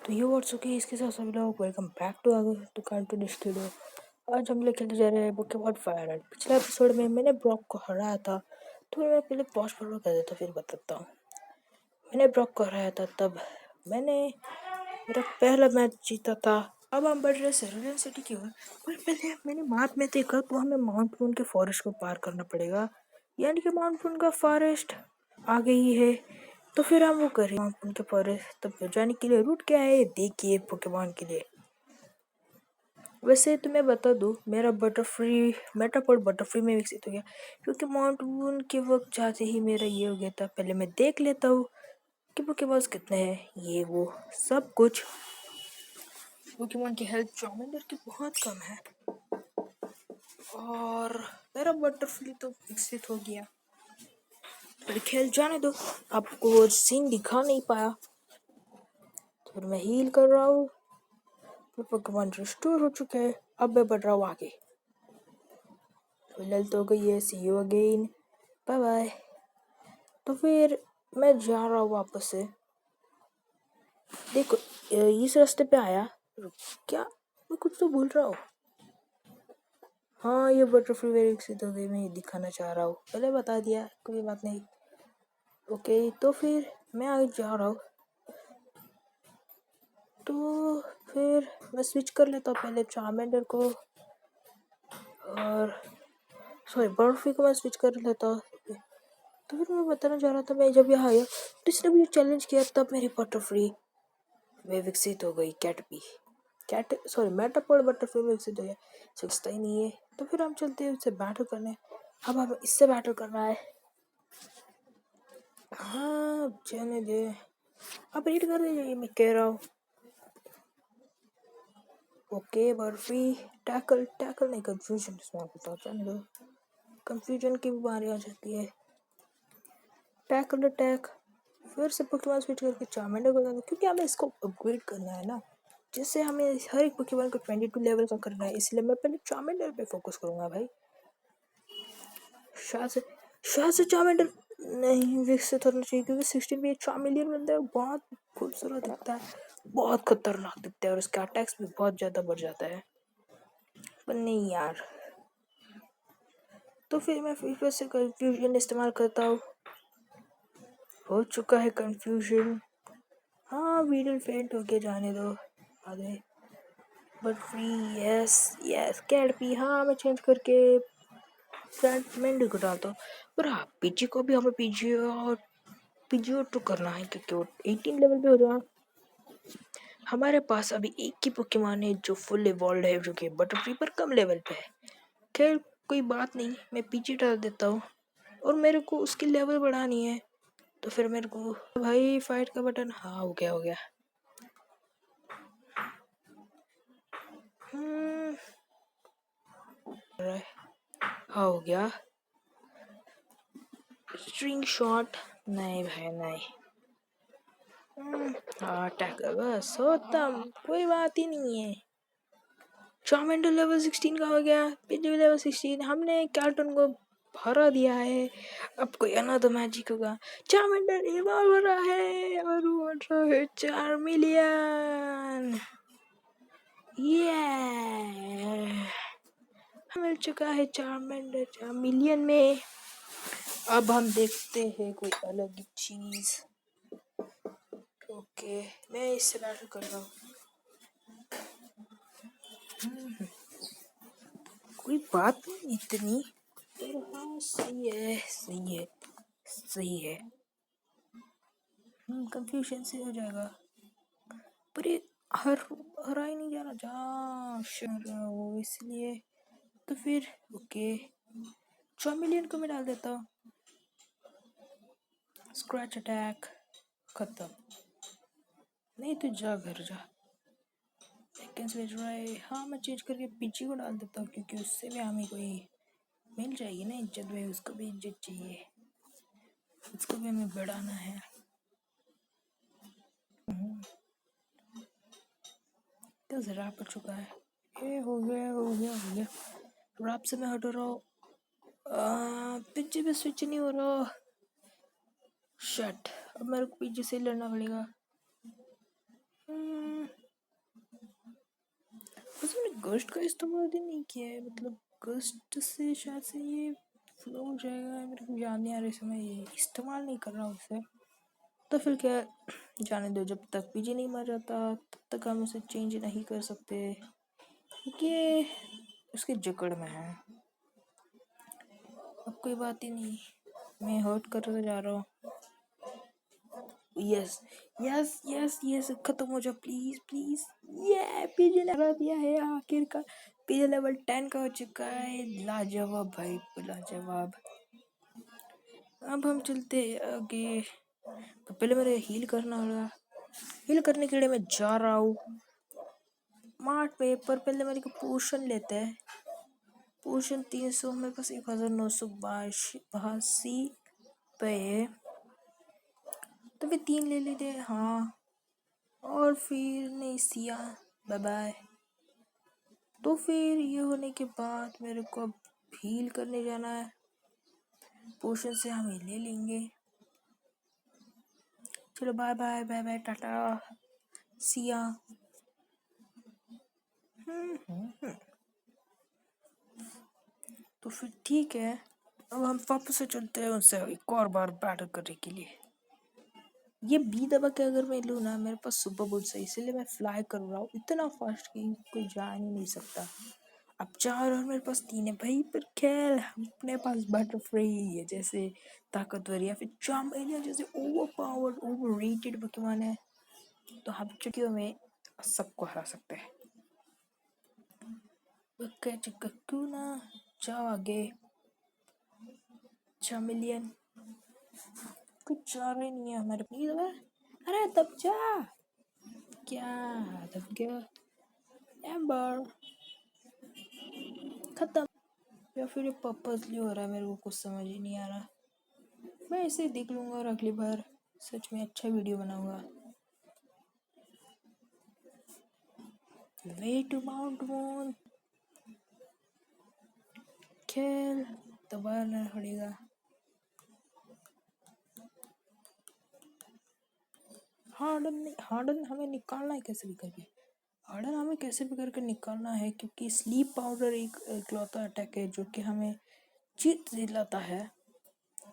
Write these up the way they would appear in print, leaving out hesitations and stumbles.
तो ये what's okay, इसके साथ सभी लोग welcome back to cartoon studio. आज हम लोग खेलते जा रहे हैं पोकेमॉन फायर रेड। पिछले एपिसोड में मैंने ब्रॉक को हराया था, तो मैं पहले पॉज फॉरवर्ड कर देता फिर बताता हूँ। मैंने ब्रॉक को हराया था, तब मैंने मेरा पहला मैच जीता था। अब हम बढ़ रहे सेरुलियन सिटी की ओर, पर पहले मैंने मैप में देखा तो हमें माउंट मून के फॉरेस्ट को पार करना पड़ेगा, यानी कि माउंट मून का फॉरेस्ट आगे ही है। तो फिर हम वो करें माउंट मून के फॉरेस्ट तक जाने के लिए रूट क्या है देखिए पोकेमॉन के लिए। वैसे तो मैं बता दूं, मेरा बटरफ्री मेटापोड बटरफ्री में विकसित हो गया, क्योंकि माउंट मून के वक्त जाते ही मेरा ये हो गया था। पहले मैं देख लेता हूँ कि पोकेमॉन्स कितने हैं, ये वो सब कुछ। पोकेमॉन की हेल्थ चार्मेंडर की बहुत कम है, और मेरा बटरफ्ली तो विकसित हो गया। पर खेल जाने दो, आपको वो सीन दिखा नहीं पाया, तो फिर मैं हील कर रहा हूँ। तो पोकेमॉन रिस्टोर हो चुके हैं, अब मैं बढ़ रहा हूँ आगे। फिलहाल तो हो गई है, सी यू अगेन, बाय बाय। तो फिर मैं जा रहा हूँ वापस से। देखो, इस रास्ते पे आया, क्या मैं कुछ तो भूल रहा हूँ। हाँ, ये बटरफ्लाई वेरी विकसित हो गई, मैं ये दिखाना चाह रहा हूँ, पहले बता दिया, कोई बात नहीं। ओके, तो फिर मैं आगे जा रहा हूँ। तो फिर मैं स्विच कर लेता हूँ पहले चार्मेंडर को, और सॉरी बटरफ्लाई को मैं स्विच कर लेता हूँ। तो फिर मैं बताना चाह रहा था, मैं जब यहाँ आया तो इसने मुझे चैलेंज किया, तब मेरी बटरफ्लाई वे विकसित हो गई। मेटापोड बटरफ्लाई में विकसित हो गया, सोचता ही नहीं है। तो फिर हम चलते हैं उससे बैटल करने। अब हमें इससे बैटल करना है। हाँ, जाने दे, अब रीड कर दीजिए, मैं कह रहा हूँ। ओके बर्फी, टैकल टैकल नहीं, कंफ्यूजन बताओ, जाने दो, कंफ्यूजन की बीमारी आ जाती है। टैकल अटैक, फिर से पोकेमॉन स्विच करके चार्मेंडर को डालो, क्योंकि हमें इसको अपग्रेड करना है ना। जैसे हमें हर एक पोकेमॉन को 22 लेवल का करना है, इसलिए मैं पहले चार्मेंडर पे फोकस करूंगा भाई। शायद से चार्मेंडर नहीं विकसित होना चाहिए, क्योंकि 16 भी चार्मेलियन बनता है, बहुत खूबसूरत दिखता है, बहुत खतरनाक दिखता है, और उसका अटैक्स भी बहुत ज़्यादा बढ़ जाता है। पर नहीं यार, तो फिर मैं फिर से कंफ्यूजन इस्तेमाल करता हूँ। हो चुका है कंफ्यूजन। हाँ, वीडल फेंट होके जाने दो आगे। बट फ्री, यस यस कैडपी, हाँ मैं चेंज करके फ्रंट को डालता हूँ। पर हाँ, पीजी को भी हमें पीजीओ तो करना है, क्योंकि वो 18 लेवल पे हो जाए। हमारे पास अभी एक ही पोकेमॉन है जो फुल इवॉल्व है, जो कि बटरफ्री पर कम लेवल पे है। खैर कोई बात नहीं, मैं पीजी डाल देता हूँ, और मेरे को उसकी लेवल बढ़ानी है। तो फिर मेरे को भाई फाइट का बटन, हाँ हो गया हो गया। हाँ हो गया। स्ट्रिंग शॉट, नहीं भाई नहीं। अटैक बस होता, कोई बात ही नहीं है। चार्मेंडर लेवल 16 का हो गया, पीजी लेवल 16, हमने कार्टून को हरा दिया है। अब कोई अनदर मैजिक होगा। चार्मेंडर इवॉल्व हो रहा है, और वो है चार्मिलियन। ये मिल चुका है चार्मेंडर चार्मिलियन में। अब हम देखते हैं कोई अलग चीज। ओके, मैं इससे बैटल कर रहा हूँ। कोई बात नहीं इतनी, पर हाँ सही है सही है सही है। कंफ्यूजन से हो जाएगा, पर ये हरा ही नहीं जा रहा, जा वो इसलिए। तो फिर ओके, 4 मिलियन को मैं डाल देता हूँ। स्क्रैच अटैक खत्म। नहीं तो जा घर जा, हाँ मैं चेंज करके पीछे को डाल देता हूँ, क्योंकि उससे भी हमें कोई मिल जाएगी ना इज्जत भाई, उसको भी इज्जत चाहिए, उसको भी हमें बढ़ाना है। तो रैप हो चुका है, ये हो गया हो गया हो गया। रैप से मैं हट रहा हूँ, पीछे भी स्विच नहीं हो रहा। शट, अब मेरे को पीछे से लड़ना पड़ेगा। गस्ट का इस्तेमाल ही नहीं किया है, मतलब गस्ट से शायद से ये फ्लो हो जाएगा, मेरे को याद नहीं आ रहा इस समय, ये इस्तेमाल नहीं कर रहा हूँ उसे। तो फिर क्या, जाने दो, जब तक पीजी नहीं मर जाता तब तक हम उसे चेंज नहीं कर सकते, क्योंकि उसके जकड़ में है। अब कोई बात ही नहीं, मैं हर्ट करते जा रहा हूँ। यस यस यस यस, खत्म हो जाओ प्लीज प्लीज। ये पीजे लगा दिया है आखिरकार, पीजे लेवल 10 का हो चुका है। लाजवाब भाई, लाजवाब। अब हम चलते हैं आगे, तो पहले मेरे हील करना होगा। हील करने के लिए मैं जा रहा हूँ मार्ट पे, पर पहले मेरे को पोशन लेते हैं। पोशन 300, मेरे पास 1982 पे, तो फिर 3 ले लेते हैं। हाँ, और फिर नहीं सिया, बाय बाय। तो फिर ये होने के बाद मेरे को अब हील करने जाना है, पोशन से हम ये ले लेंगे। चलो bye bye bye bye, tata सिया। तो फिर ठीक है, अब हम वापस से चलते हैं उनसे एक और बार बैटल करने के लिए। ये बी दबा के अगर मैं लूँ ना, मेरे पास सुपर बूट्स है, इसीलिए मैं फ्लाई कर रहा हूँ इतना फास्ट कि कोई जा ही नहीं सकता। अब 4 और मेरे पास 3 है भाई, पर खैर अपने पास बटरफ्लाई है जैसे ताकतवर, या फिर चार्मेलियन जैसे ओवर पावर्ड ओवर रेटेड पकवान है, तो हम चुटकियों में सबको हरा सकते हैं। बक्का चिक्का क्यों ना, जाओ आगे चार्मेलियन। कुछ चार ही नहीं है हमारे पास। अरे तब जा, क्या दब गया। एम्बर खत्म, या फिर ये पर्पसली हो रहा है, मेरे को कुछ समझ ही नहीं आ रहा। मैं इसे देख लूंगा और अगली बार सच में अच्छा वीडियो बनाऊंगा। वे टू माउंट मून, खेल दबाना पड़ेगा। हार्डन हमें निकालना है कैसे भी करके, हार्डन हमें कैसे भी करके निकालना है, क्योंकि स्लीप पाउडर एक इकलौता अटैक है जो कि हमें जीत दिलाता है,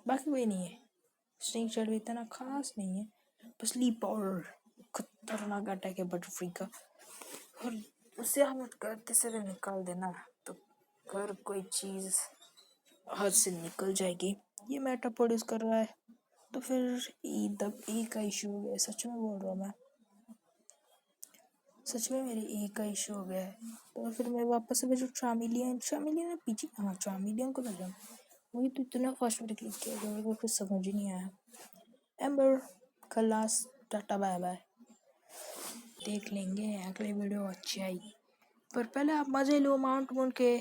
बाकी वही नहीं है। स्नेक चार्ट भी इतना खास नहीं है, बस स्लीप पाउडर खतरनाक अटैक है बटरफ्री का, और उसे हम करते से भी निकाल देना तो हर कोई चीज़ हाथ से निकल जाएगी। ये मेटा प्रोड्यूस कर रहा है, तो फिर ई का इशू हो गया, सच में बोल रहा हूँ मैं, सच में मेरे ई का इशू हो गया है। तो फिर मैं वापस से भेजू चार्मेलियन पीछे, हाँ चार्मेलियन को भेजा, वही तो इतना फास्ट में क्लिक किया जो मेरे को कुछ समझ ही नहीं आया। एम्बर खलास, टाटा बाय बाय, देख लेंगे अगले वीडियो अच्छी आई, पर पहले आप मजे लो माउंट मून के,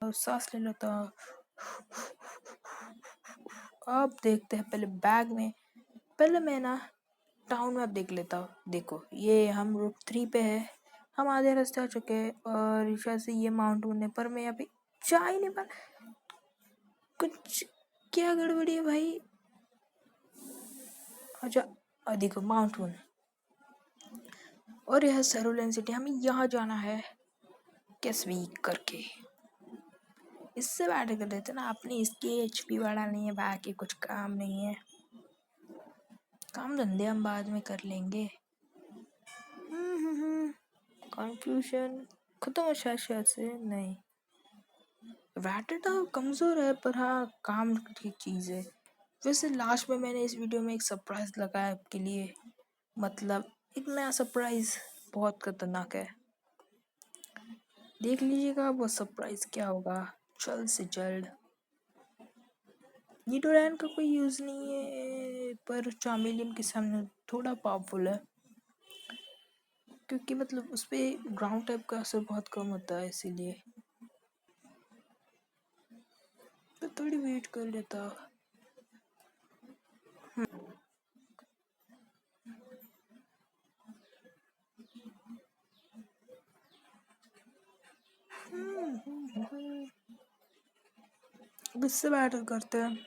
और सांस ले लो। तो अब देखते हैं पहले बैग में, पहले मैं ना टाउन मैप देख लेता हूँ। देखो ये हम रूट 3 पे है, हम आधे रास्ते आ चुके हैं, और शायद से ये माउंट मून है, पर मैं यहाँ पे जा ही नहीं पा, कुछ क्या गड़बड़ी है भाई। अच्छा देखो माउंट मून, और यह सेरुलेन सिटी, हमें यहाँ जाना है कैसवीक करके, इससे बैठ कर देते ना, अपनी इसकी एचपी बढ़ा नहीं है, बाकी कुछ काम नहीं है, काम धंधे हम बाद में कर लेंगे। कंफ्यूजन खत्म हो शायद से नहीं, वैटेटा कमज़ोर है, पर हाँ काम की चीज़ है। वैसे लास्ट में मैंने इस वीडियो में एक सरप्राइज लगाया आपके लिए, मतलब एक नया सरप्राइज बहुत खतरनाक है, देख लीजिएगा वो सरप्राइज क्या होगा जल्द से जल्द। नीडोरैन का कोई यूज़ नहीं है, पर चार्मेलियन के सामने थोड़ा पावरफुल है, क्योंकि मतलब उस पर ग्राउंड टाइप का असर बहुत कम होता है, इसीलिए मैं थोड़ी वेट कर लेता। अब इससे बैटल करते हैं।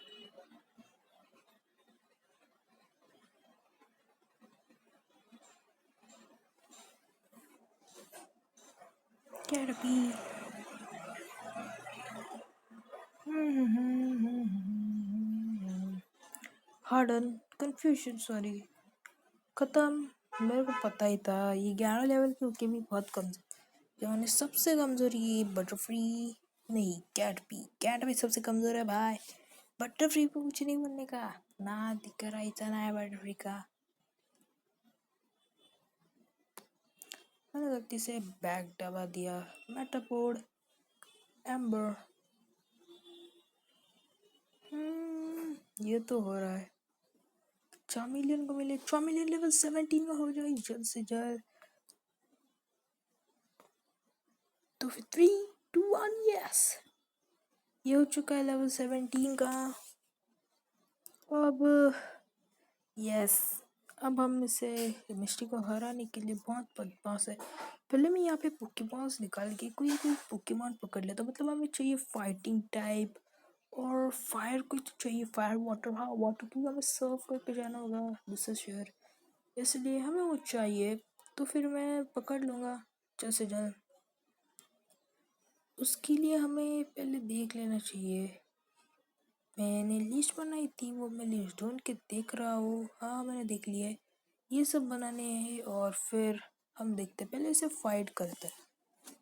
कैटरपी। हार्डन, कंफ्यूजन, सॉरी, खत्म। मेरे को पता ही था ये 11 लेवल की होके भी बहुत कम। मैंने सबसे कमजोरी बटरफ्री, नहीं कैटबी सबसे कमजोर है भाई। बटरफ्री को कुछ नहीं बनने का, ना दिख रहा इतना है बटरफ्री का। मैंने गलती से बैग दबा दिया। मेटापोड, एम्बर। ये तो हो रहा है। चामिलियन को मिले, चामिलियन लेवल 17 में हो जाए जल्द से जल्द। तो फिर 3, 2, 1, यस, ये हो चुका है लेवल 17 का। अब यस, अब हम इसे मिस्टी को हराने के लिए बहुत बदमाश है। पहले मैं यहाँ पे पोकेमॉन्स निकाल के कोई कोई पोकेमॉन पकड़ लेता, मतलब हमें चाहिए फाइटिंग टाइप और फायर कोई तो चाहिए, फायर वाटर, हाँ वाटर, क्योंकि हमें सर्व करके जाना होगा दूसरे शहर, इसलिए हमें वो चाहिए। तो फिर मैं पकड़ लूँगा जल्द से जल्द। उसके लिए हमें पहले देख लेना चाहिए, मैंने लिस्ट बनाई थी, वो मैं लिस्ट ढूंढ के देख रहा हूँ। हाँ मैंने देख लिया है, ये सब बनाने हैं और फिर हम देखते हैं, पहले इसे फाइट करते हैं।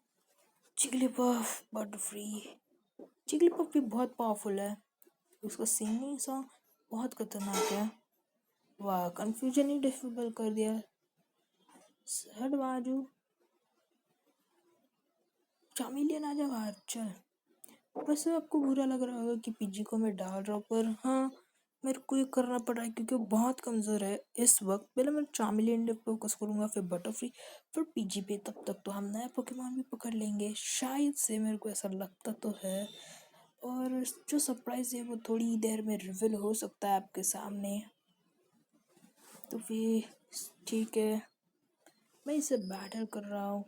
जिगलीपफ बटरफ्री, जिगलीपफ भी बहुत पावरफुल है, उसका सिंगिंग सॉन्ग बहुत खतरनाक है। वाह, कंफ्यूजन ही डिफिकल्ट कर दिया। हट बाजू, चामिलियन आ जा बाहर, चल। वैसे आपको बुरा लग रहा होगा कि पीजी को मैं डाल रहा हूँ, पर हाँ मेरे को ये करना पड़ रहा है क्योंकि वो बहुत कमज़ोर है इस वक्त। पहले मैं चामिलियन पे फोकस करूँगा, फिर बटरफ्री, फिर पीजी पे। तब तक तो हम नया पोकेमॉन भी पकड़ लेंगे शायद से, मेरे को ऐसा लगता तो है। और जो सरप्राइज है वो थोड़ी देर में रिवील हो सकता है आपके सामने। तो फिर ठीक है, मैं इसे बैटल कर रहा हूँ।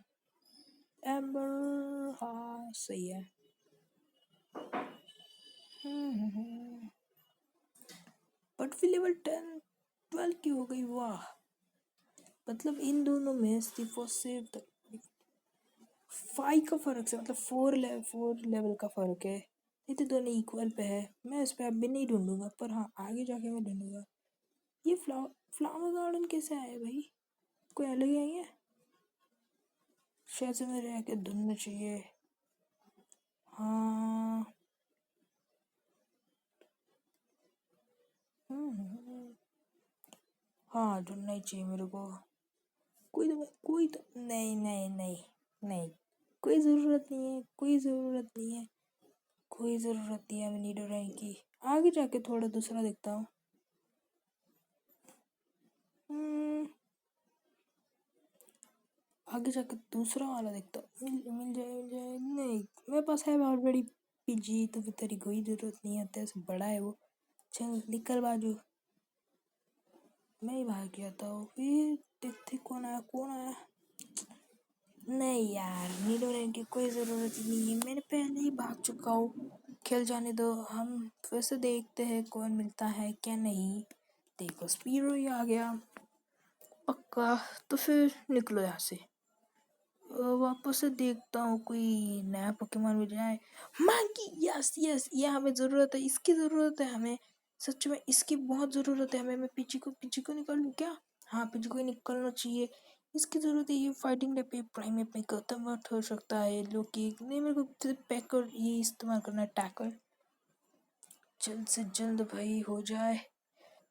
एम्बर, हाँ सही है। बटरफ्री लेवल 10, 12 की हो गई, वाह। मतलब इन दोनों में सिर्फ और सिर्फ 5 का फर्क है, मतलब 4 लेवल का फर्क है। ये तो दोनों इक्वल पे है। मैं इस पे अभी नहीं ढूंढूंगा, पर हाँ आगे जाके मैं ढूंढूंगा। ये फ्लावर गार्डन कैसे आया भाई, कोई अलग ही है? शायद से मेरे आके ढूंढना चाहिए। हाँ हाँ, ढूंढना ही चाहिए मेरे को। कोई तो नहीं नहीं नहीं नहीं, कोई ज़रूरत नहीं है, कोई ज़रूरत नहीं है, कोई ज़रूरत नहीं है नीडो रैंक की। आगे जाके थोड़ा दूसरा देखता हूँ। आगे जाके दूसरा वाला देखता हूँ, मिल जाए नहीं, मेरे पास है ऑलरेडी पीजी, तो फिर तेरी कोई ज़रूरत नहीं है, तेरे से बड़ा है वो। चल निकल बाजू, मैं ही भाग गया था। फिर देखते कौन आया कौन आया। नहीं यार, नीडो रैंक की कोई ज़रूरत ही नहीं है, मैंने पहले ही भाग चुका हूँ। खेल जाने दो, हम फिर से देखते हैं कौन मिलता है क्या नहीं। देखो स्पीरो ही आ गया पक्का। तो फिर निकलो यहाँ से, वापस से देखता हूँ कोई नया पोकेमॉन मिल जाए। मांकी, यस यस, ये हमें ज़रूरत है, इसकी ज़रूरत है हमें, सच में इसकी बहुत ज़रूरत है हमें। मैं पीछे को निकाल लूँ क्या? हाँ पीछे को ही निकलना चाहिए, इसकी ज़रूरत है। ये फाइटिंग टाइप पे प्राइमेट में कन्वर्ट हो सकता है, लोग की नहीं, मेरे को सिर्फ पैकर ये इस्तेमाल करना है, टैकल। जल्द से जल्द भाई हो जाए।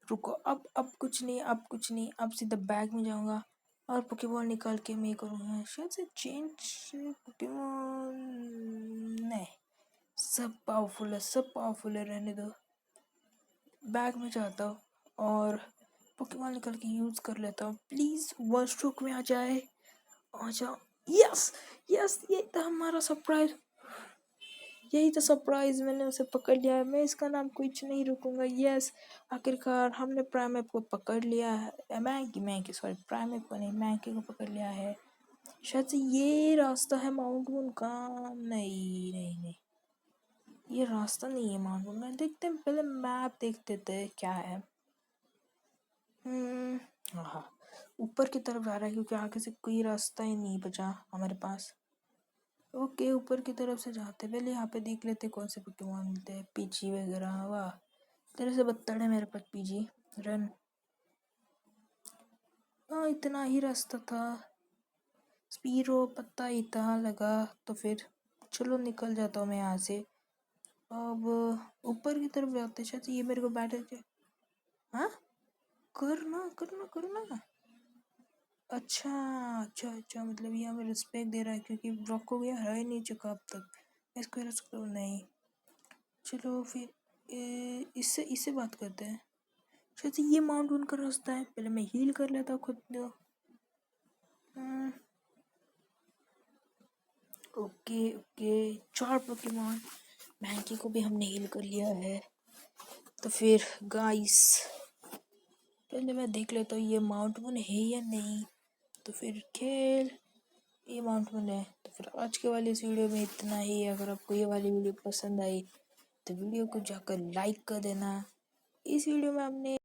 रुको, अब कुछ नहीं, अब कुछ नहीं, अब सीधा बैग में जाऊंगा और पोकेबॉल निकाल के मैं करूँगा शायद से चेंज पोकेमॉन। नहीं, सब पावरफुल है, सब पावरफुल है, रहने दो। बैग में जाता हूँ और पोकेमॉन निकाल के यूज़ कर लेता हूँ, प्लीज़ वन स्ट्रोक में आ जाए, आ जाओ। यस यस, ये था हमारा सरप्राइज, यही तो सरप्राइज, मैंने उसे पकड़ लिया है, मैं इसका नाम कुछ नहीं रुकूंगा। यस, आखिरकार हमने प्राइमेप को पकड़ लिया है, मैंकी सॉरी, प्राइमेप को नहीं, मैंकी को पकड़ लिया है। शायद से ये रास्ता है माउंट मून का, नहीं नहीं नहीं, ये रास्ता नहीं है माउंट मून का। देखते हैं, पहले मैप देखते थे क्या है। हाँ, ऊपर की तरफ जा रहा है क्योंकि आगे से कोई रास्ता ही नहीं बचा हमारे पास। ओके, ऊपर की तरफ से जाते पहले यहाँ पे देख लेते कौन से पोकेमॉन मिलते हैं। पीची वगैरह, वाह तेरे से बदतर है मेरे पास पीजी। रन। हाँ, इतना ही रास्ता था। स्पीरो पत्ता इतना लगा तो फिर चलो निकल जाता हूँ मैं यहाँ से। अब ऊपर की तरफ जाते, शायद ये मेरे को बैठे थे। हाँ, करना करना करना। अच्छा अच्छा अच्छा, मतलब ये हमें रिस्पेक्ट दे रहा है क्योंकि ब्रॉक हो गया, रह ही नहीं चुका अब तक। इसको रिस्क नहीं। चलो फिर इससे इससे बात करते हैं। शायद से ये माउंट वन का रास्ता है, पहले मैं हील कर लेता हूँ खुद को। Okay okay, 4 Pokemon. मैंकी को भी हमने हील कर लिया है। तो फिर गाइस, पहले मैं देख लेता हूँ ये माउंट वन है या नहीं। तो फिर खेल, ये माउंट वन है। तो फिर आज के वाली इस वीडियो में इतना ही। अगर आपको ये वाली वीडियो पसंद आई तो वीडियो को जाकर लाइक कर देना। इस वीडियो में हमने